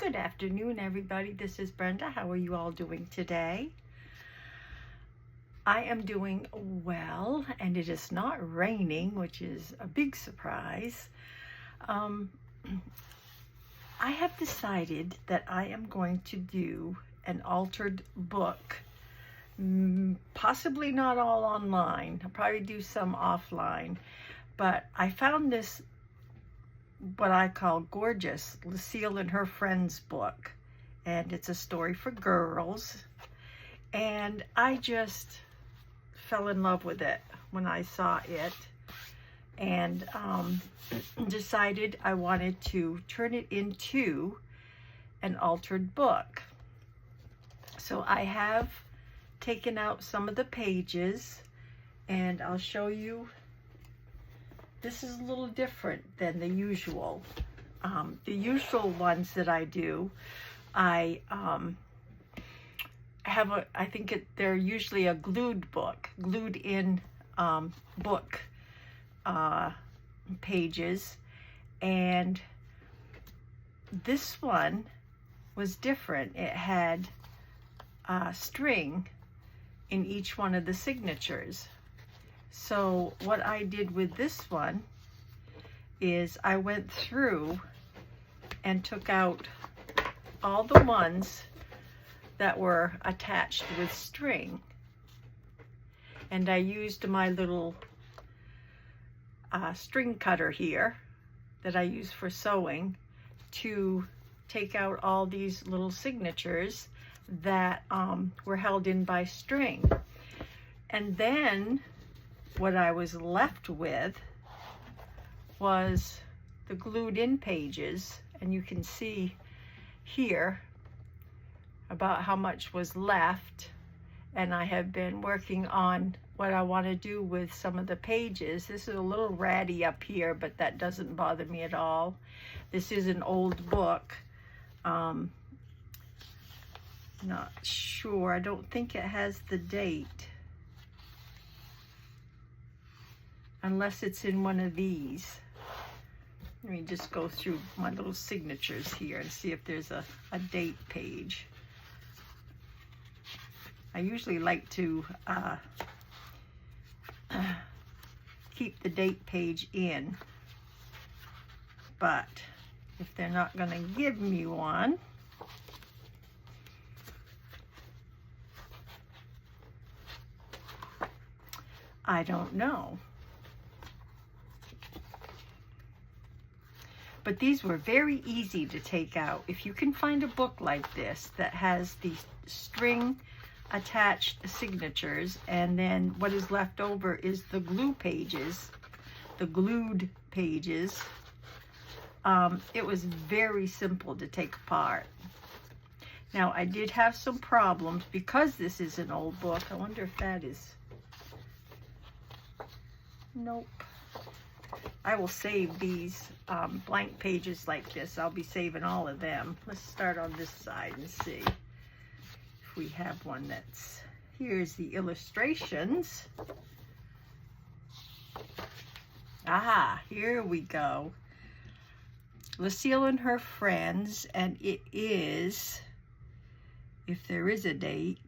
Good afternoon, everybody. This is Brenda. How are you all doing today? I am doing well, and it is not raining, which is a big surprise. I have decided that I am going to do an altered book, possibly not all online. I'll probably do some offline, but I found this what I call gorgeous Lucille and her friends book, and it's a story for girls, and I just fell in love with it when I saw it, and decided I wanted to turn it into an altered book. So I have taken out some of the pages, and I'll show you. This is a little different than the usual. The usual ones that I do, I have I think they're usually a glued in book pages, and this one was different. It had string in each one of the signatures. So what I did with this one is I went through and took out all the ones that were attached with string, and I used my little string cutter here that I use for sewing to take out all these little signatures that were held in by string. And then what I was left with was the glued in pages, and you can see here about how much was left, and I have been working on what I want to do with some of the pages. This is a little ratty up here, but that doesn't bother me at all. This is an old book. Not sure, I don't think it has the date, unless it's in one of these. Let me just go through my little signatures here and see if there's a date page. I usually like to keep the date page in, but if they're not going to give me one, I don't know. But these were very easy to take out. If you can find a book like this that has the string attached signatures, and then what is left over is the glue pages, the glued pages, it was very simple to take apart. Now, I did have some problems because this is an old book. I wonder if that is... Nope. I will save these blank pages like this. I'll be saving all of them. Let's start on this side and see if we have one that's... Here's the illustrations. Aha, here we go. Lucille and her friends, and it is, if there is a date,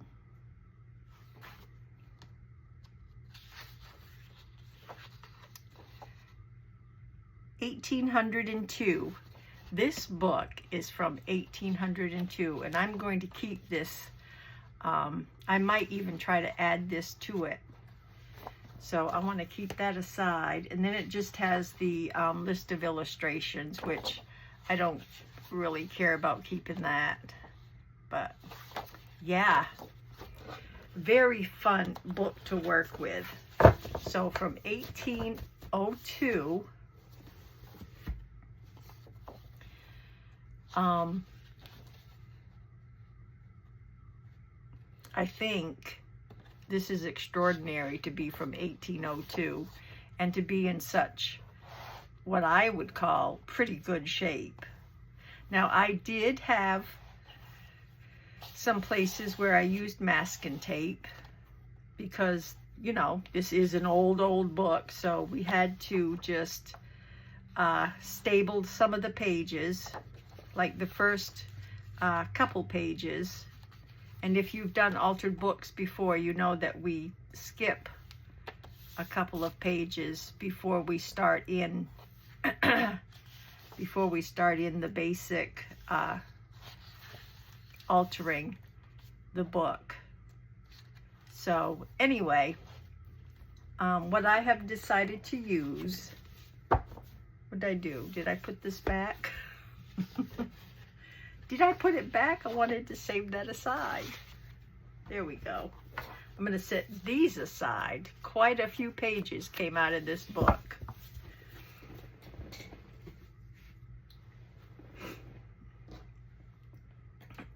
(1802). This book is from 1802, and I'm going to keep this. I might even try to add this to it. So I want to keep that aside. And then it just has the list of illustrations, which I don't really care about keeping that. But yeah, very fun book to work with. So from 1802, I think this is extraordinary to be from 1802 and to be in such what I would call pretty good shape. Now, I did have some places where I used masking tape because, you know, this is an old book, so we had to just staple some of the pages. Like the first a couple pages. And if you've done altered books before, you know that we skip a couple of pages before we start in the basic altering the book. So anyway, what I have decided to use, what did I do? Did I put this back? Did I put it back? I wanted to save that aside. There we go. I'm going to set these aside. Quite a few pages came out of this book.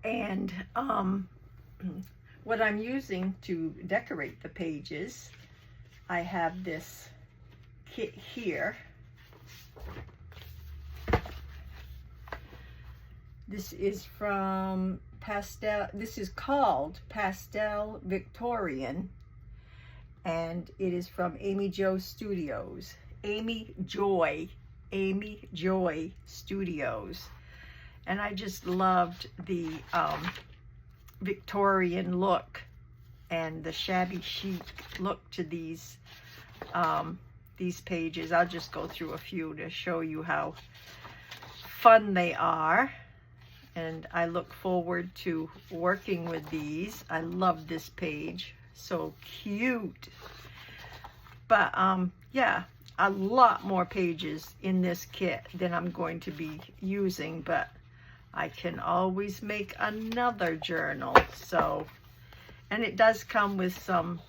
And what I'm using to decorate the pages, I have this kit here. This is from Pastel, this is called Pastel Victorian, and it is from Amy Joy Studios. Amy Joy Studios. And I just loved the Victorian look and the shabby chic look to these pages. I'll just go through a few to show you how fun they are. And I look forward to working with these. I love this page. So cute. But yeah, a lot more pages in this kit than I'm going to be using, but I can always make another journal. So, and it does come with some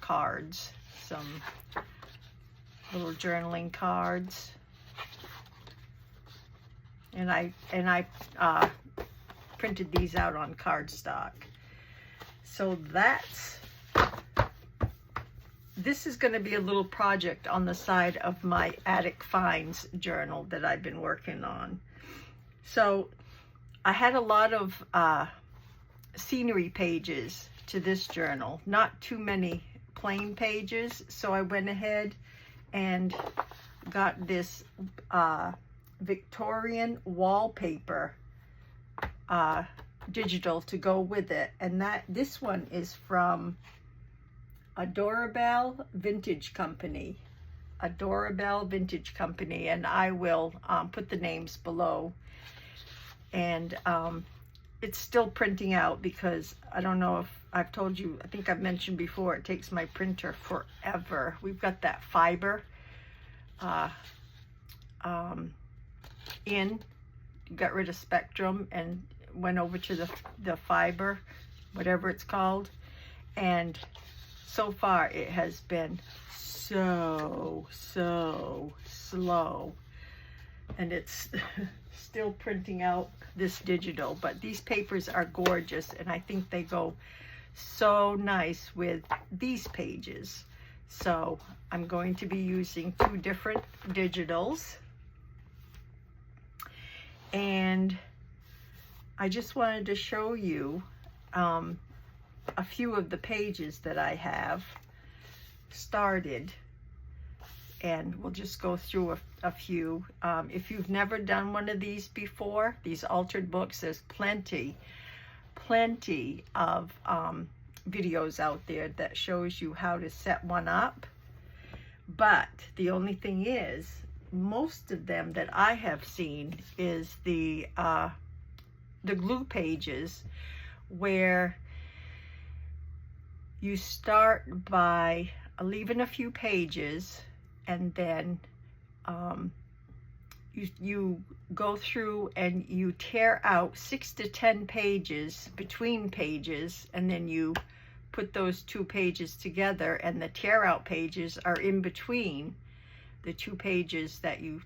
cards, some little journaling cards. And I printed these out on cardstock. So this is going to be a little project on the side of my Attic Finds journal that I've been working on. So I had a lot of scenery pages to this journal, not too many plain pages. So I went ahead and got this Victorian wallpaper digital to go with it, and this one is from Adorable Vintage Company. Adorable Vintage Company, and I will put the names below. And it's still printing out because I don't know if I've told you, I think I've mentioned before, it takes my printer forever. We've got that fiber got rid of Spectrum and went over to the fiber, whatever it's called, and so far it has been so slow, and it's still printing out this digital. But these papers are gorgeous, and I think they go so nice with these pages. So I'm going to be using 2 different digitals. And I just wanted to show you a few of the pages that I have started, and we'll just go through a few. If you've never done one of these before, these altered books, there's plenty of videos out there that shows you how to set one up. But the only thing is, most of them that I have seen is the glue pages, where you start by leaving a few pages, and then you go through and you tear out 6 to 10 pages between pages, and then you put those 2 pages together, and the tear out pages are in between the 2 pages that you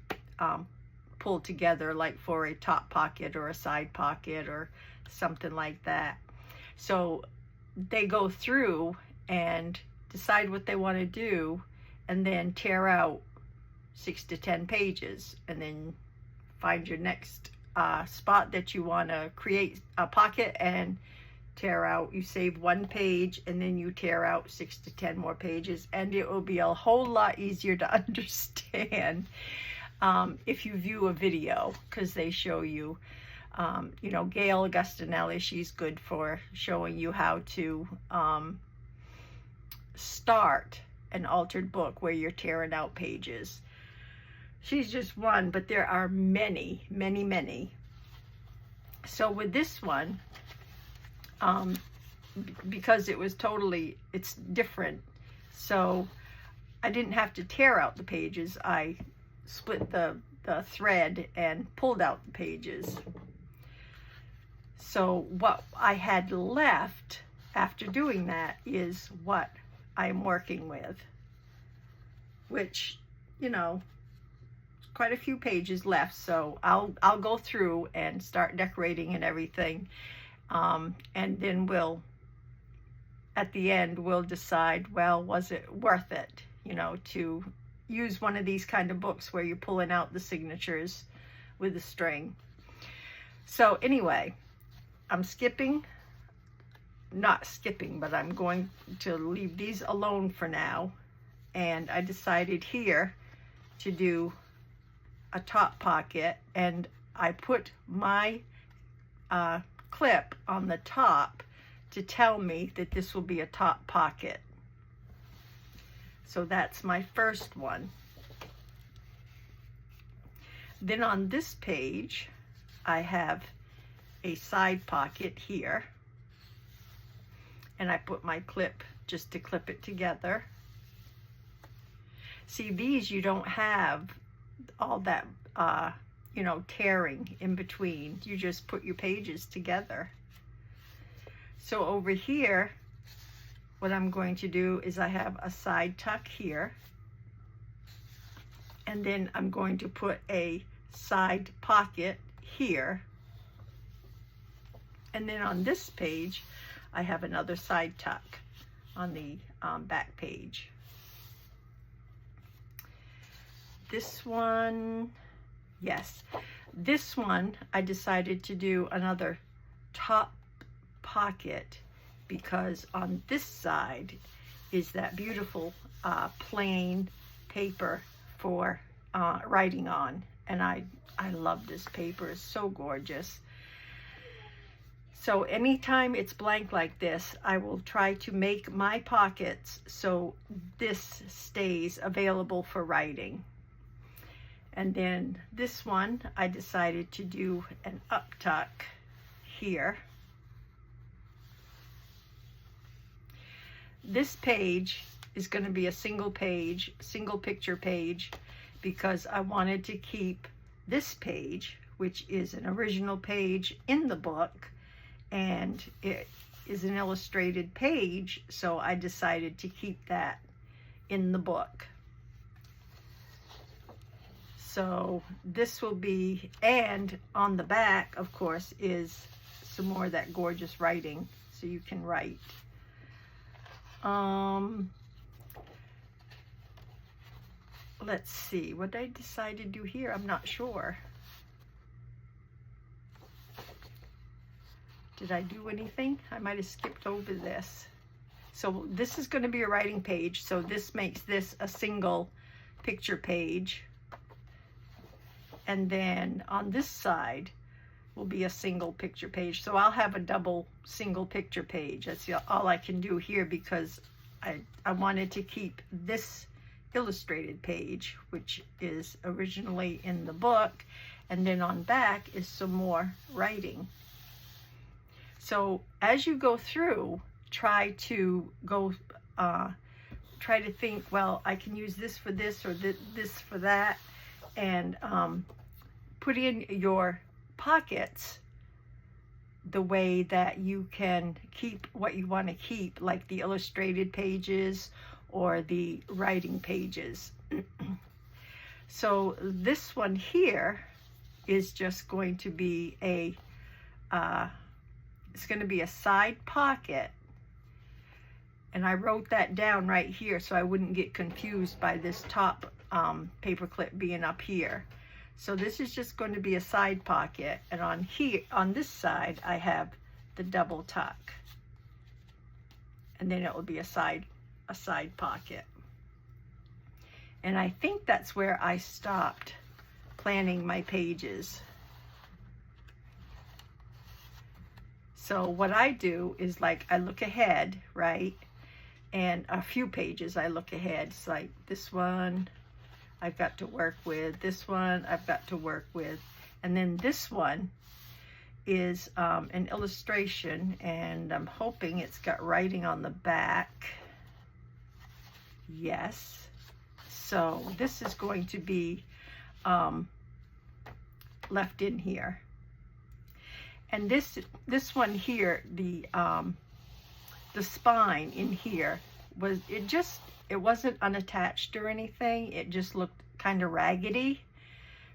pull together, like for a top pocket or a side pocket or something like that. So they go through and decide what they want to do, and then tear out 6 to 10 pages, and then find your next spot that you want to create a pocket and tear out. You save 1 page, and then you tear out 6 to 10 more pages, and it will be a whole lot easier to understand if you view a video, because they show you You know, Gail Augustinelli, she's good for showing you how to start an altered book where you're tearing out pages. She's just one, but there are many, many, many. So with this one, because it was totally, it's different, so I didn't have to tear out the pages. I split the thread and pulled out the pages. So what I had left after doing that is what I'm working with, which, you know, quite a few pages left, so I'll go through and start decorating and everything, and then we'll, at the end, we'll decide, well, was it worth it, you know, to use one of these kind of books where you're pulling out the signatures with a string. So anyway, I'm not skipping, but I'm going to leave these alone for now, and I decided here to do a top pocket, and I put my clip on the top to tell me that this will be a top pocket. So that's my first one. Then on this page, I have a side pocket here, and I put my clip just to clip it together. See, these you don't have all that, you know, tearing in between. You just put your pages together. So over here, what I'm going to do is I have a side tuck here, and then I'm going to put a side pocket here, and then on this page I have another side tuck on the back page. This one, yes, this one I decided to do another top pocket because on this side is that beautiful plain paper for writing on, and I love this paper. It's so gorgeous. So anytime it's blank like this, I will try to make my pockets so this stays available for writing. And then this one, I decided to do an up tuck here. This page is going to be a single page, single picture page, because I wanted to keep this page, which is an original page in the book, and it is an illustrated page, so I decided to keep that in the book. So this will be, and on the back, of course, is some more of that gorgeous writing, so you can write. Let's see, what did I decide to do here? I'm not sure. Did I do anything? I might have skipped over this. So this is going to be a writing page, so this makes this a single picture page. And then on this side will be a single picture page. So I'll have a double single picture page. That's all I can do here because I wanted to keep this illustrated page, which is originally in the book, and then on back is some more writing. So as you go through, try to think, well, I can use this for this or this for that, and put in your pockets the way that you can keep what you want to keep, like the illustrated pages or the writing pages. So this one here is just going to be a it's going to be a side pocket, and I wrote that down right here so I wouldn't get confused by this top paper clip being up here. So this is just going to be a side pocket, and on this side I have the double tuck, and then it will be a side pocket. And I think that's where I stopped planning my pages. So what I do is, like, I look ahead, right? And a few pages I look ahead. It's like this one I've got to work with, this one I've got to work with, and then this one is an illustration, and I'm hoping it's got writing on the back. Yes. So this is going to be left in here. And this one here, the spine in here was, it wasn't unattached or anything. It just looked kind of raggedy.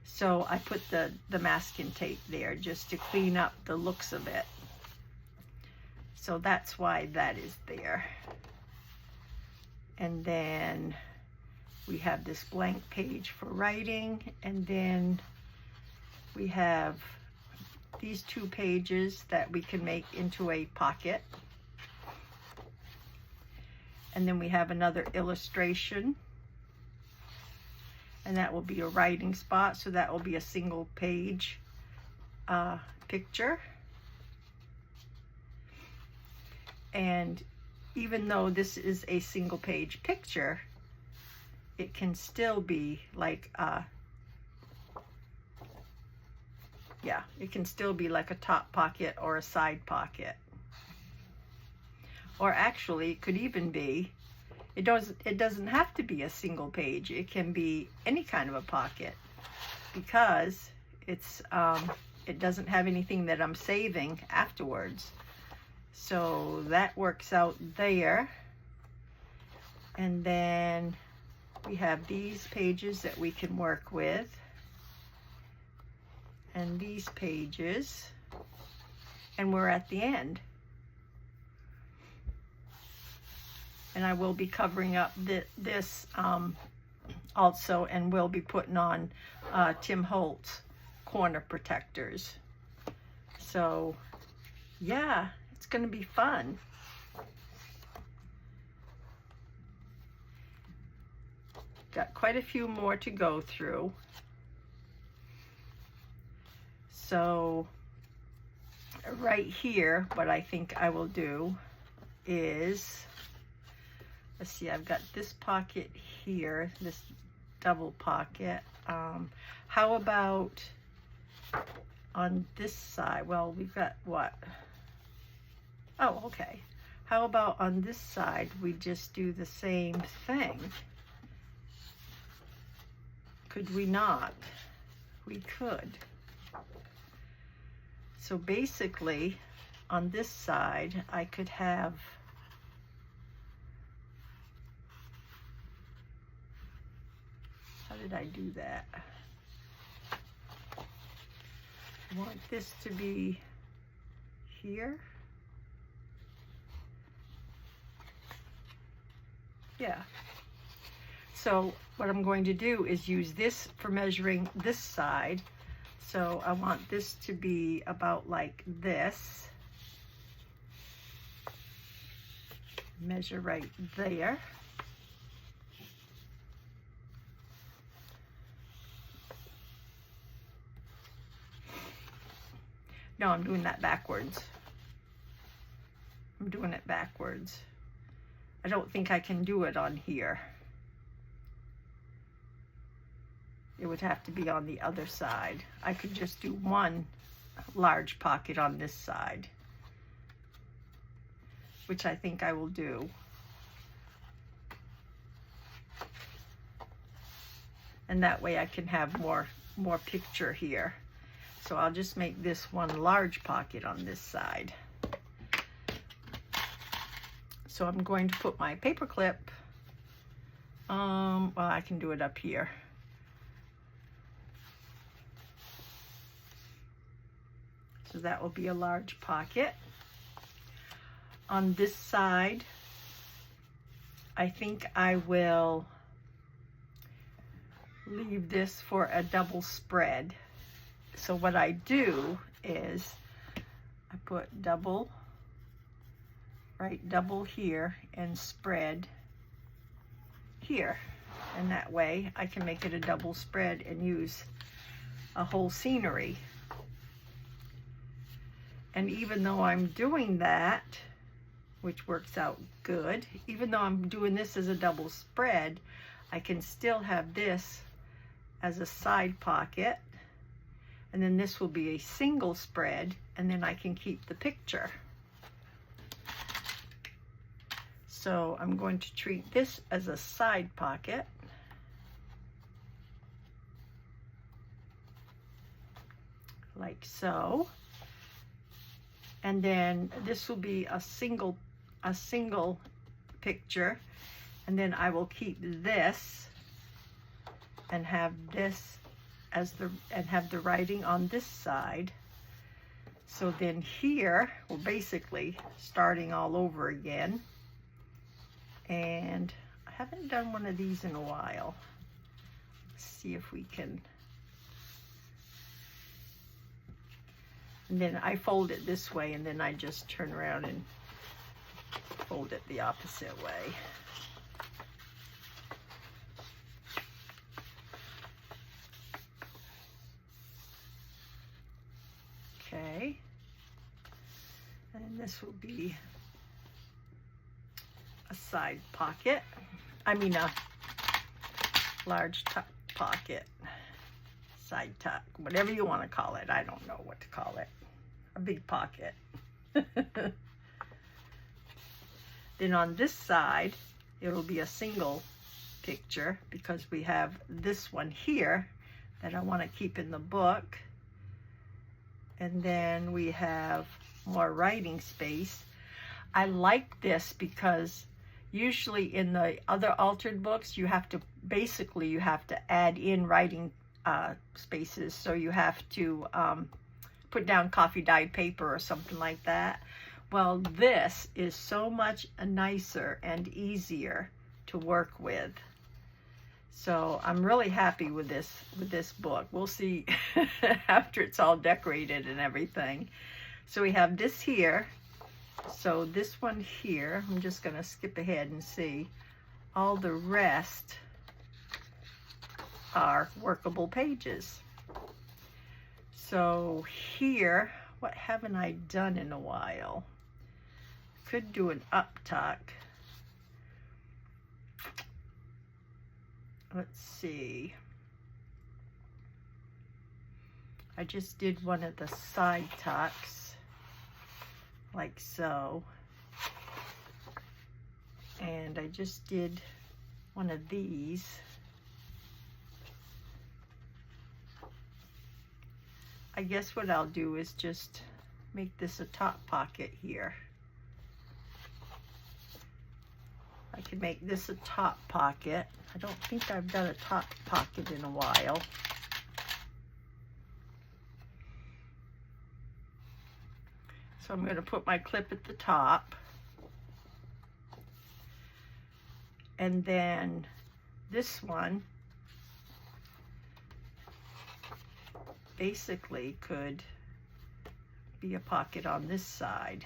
So I put the masking tape there just to clean up the looks of it. So that's why that is there. And then we have this blank page for writing, and then we have these 2 pages that we can make into a pocket. And then we have another illustration, and that will be a writing spot, so that will be a single page picture. And even though this is a single page picture, it can still be like it can still be like a top pocket or a side pocket. Or actually, it could even be, it doesn't have to be a single page. It can be any kind of a pocket, because it's it doesn't have anything that I'm saving afterwards. So that works out there. And then we have these pages that we can work with, and these pages, and we're at the end. And I will be covering up this also, and we'll be putting on Tim Holtz corner protectors. So yeah, it's going to be fun. Got quite a few more to go through. So right here, what I think I will do is, let's see, I've got this pocket here, this double pocket. How about on this side? Well, we've got what? Oh, okay. How about on this side, we just do the same thing? Could we not? We could. So basically, on this side, I could have how did I do that? I want this to be here. Yeah. So what I'm going to do is use this for measuring this side. So I want this to be about like this. Measure right there. No, I'm doing that backwards. I'm doing it backwards. I don't think I can do it on here. It would have to be on the other side. I could just do one large pocket on this side, which I think I will do. And that way I can have more picture here. So I'll just make this one large pocket on this side. So I'm going to put my paper clip, well, I can do it up here. So that will be a large pocket. On this side, I think I will leave this for a double spread. So what I do is I put double, right, double here and spread here. And that way I can make it a double spread and use a whole scenery. And even though I'm doing that, which works out good, even though I'm doing this as a double spread, I can still have this as a side pocket, and then this will be a single spread, and then I can keep the picture. So I'm going to treat this as a side pocket. Like so. And then this will be a single picture, and then I will keep this and have this as have the writing on this side. So then here we're basically starting all over again. And I haven't done one of these in a while. Let's see if we can. And then I fold it this way, and then I just turn around and fold it the opposite way. Okay. And this will be a side pocket. I mean a large tuck pocket. Side tuck, whatever you want to call it. I don't know what to call it. A big pocket. Then on this side, it'll be a single picture because we have this one here that I want to keep in the book. And then we have more writing space. I like this because usually in the other altered books, you have to add in writing spaces. So you have to put down coffee dyed paper or something like that. Well, this is so much nicer and easier to work with. So I'm really happy with this book. We'll see after it's all decorated and everything. So we have this here. So this one here, I'm just going to skip ahead and see. All the rest are workable pages. So here, what haven't I done in a while? Could do an up tuck. Let's see. I just did one of the side tucks, like so. And I just did one of these. I guess what I'll do is just make this a top pocket here. I can make this a top pocket. I don't think I've done a top pocket in a while. So I'm going to put my clip at the top. And then this one basically could be a pocket on this side.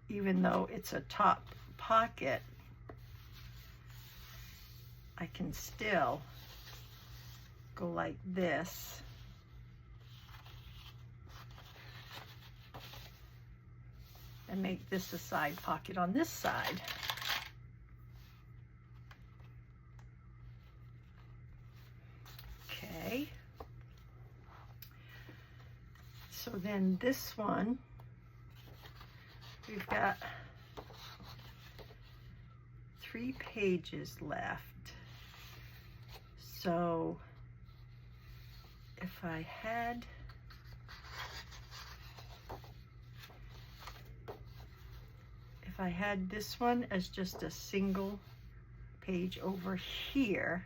Even though it's a top pocket, I can still go like this. And make this a side pocket on this side. Okay. So then this one, we've got 3 pages left. So if I had this one as just a single page over here,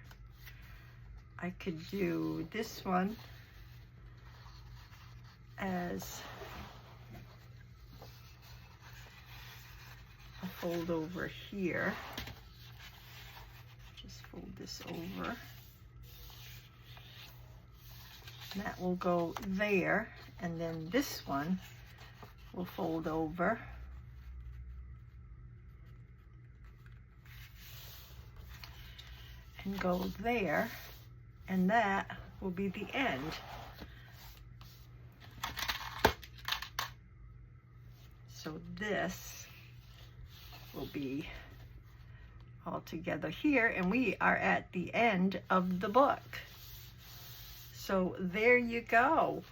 I could do this one as a fold over here. Just fold this over. And that will go there, and then this one will fold over. And go there, and that will be the end So this will be all together here, and we are at the end of the book. So there you go.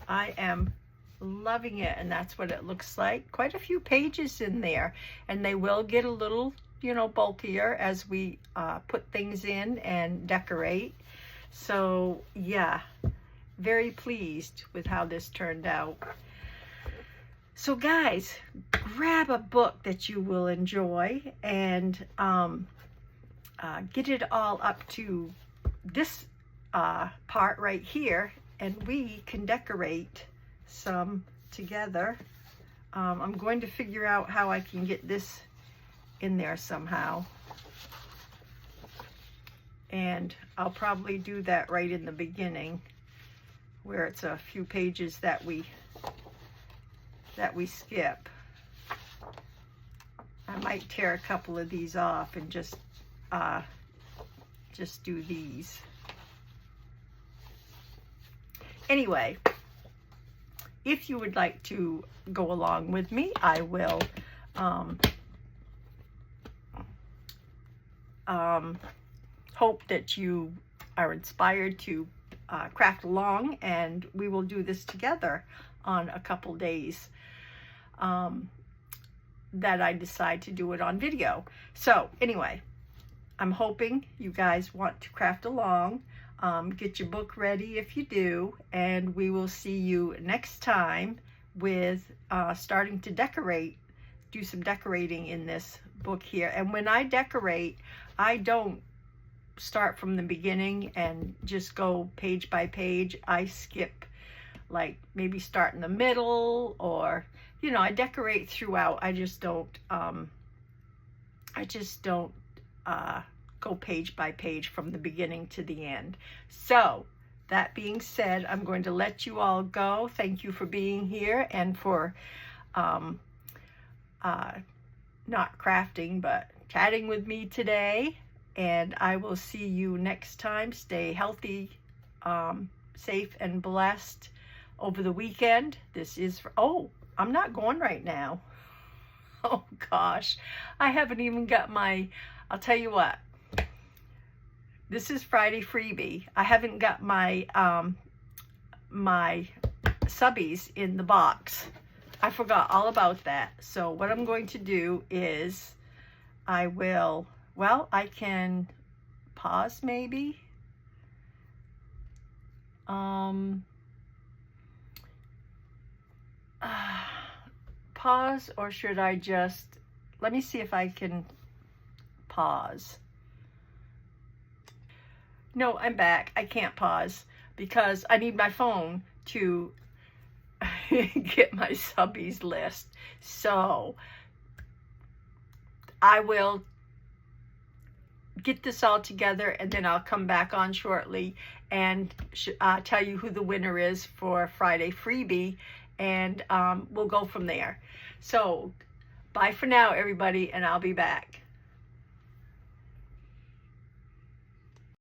I am loving it, and that's what it looks like. Quite a few pages in there, and they will get a little, you know, bulkier as we put things in and decorate. So yeah, very pleased with how this turned out. So guys, grab a book that you will enjoy and get it all up to this part right here, and we can decorate some together. I'm going to figure out how I can get this in there somehow, and I'll probably do that right in the beginning where it's a few pages that we skip. I might tear a couple of these off and just do these. Anyway, if you would like to go along with me, I will hope that you are inspired to craft along, and we will do this together on a couple days that I decide to do it on video. So anyway, I'm hoping you guys want to craft along. Get your book ready if you do, and we will see you next time with starting to decorate, do some decorating in this book here. And when I decorate, I don't start from the beginning and just go page by page. I skip, like maybe start in the middle, or you know, I decorate throughout. I just don't go page by page from the beginning to the end. So that being said, I'm going to let you all go. Thank you for being here and for not crafting but chatting with me today, and I will see you next time. Stay healthy, safe and blessed over the weekend. This is for, oh, I'm not going right now. Oh gosh, I haven't even got my, I'll tell you what, this is Friday Freebie. I haven't got my my subbies in the box. I forgot all about that. So what I'm going to do is I will, well, I can pause maybe. Pause, or should I just, let me see if I can pause. No, I'm back. I can't pause because I need my phone to get my subbies list. So I will get this all together, and then I'll come back on shortly and tell you who the winner is for Friday Freebie, and we'll go from there. So bye for now, everybody, and I'll be back.